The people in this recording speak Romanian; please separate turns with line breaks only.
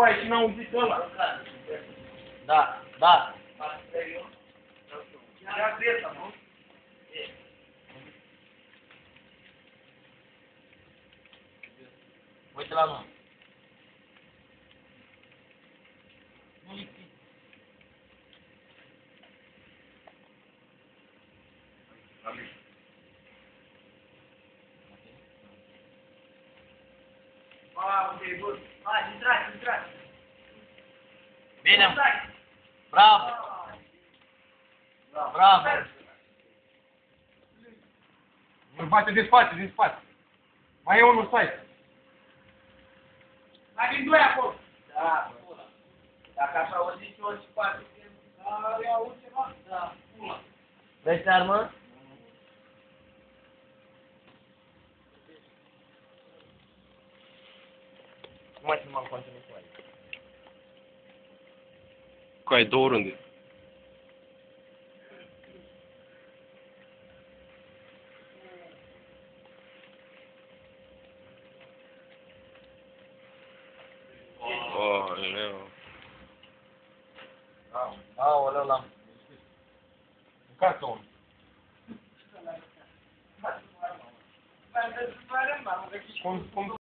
ai și n-auzit ăla.
Da, da.
Ia creta, nu?
Uite la noi. Nu lipi.
Mamă, ce e bun. Hai, intrați.
Bine. Bravo. Bravo.
Îl bate din spate. Mai e unul, stai. Mai vin doi acolo.
Da, dacă așa auziți eu și poate.
Da, ia auzi ceva?
Da. Vezi armă? Cum mai m-am continuat cu aici?
Cu ai două runde. Aoleu.
Aoleu, l-am.
Mâncați-o. Cum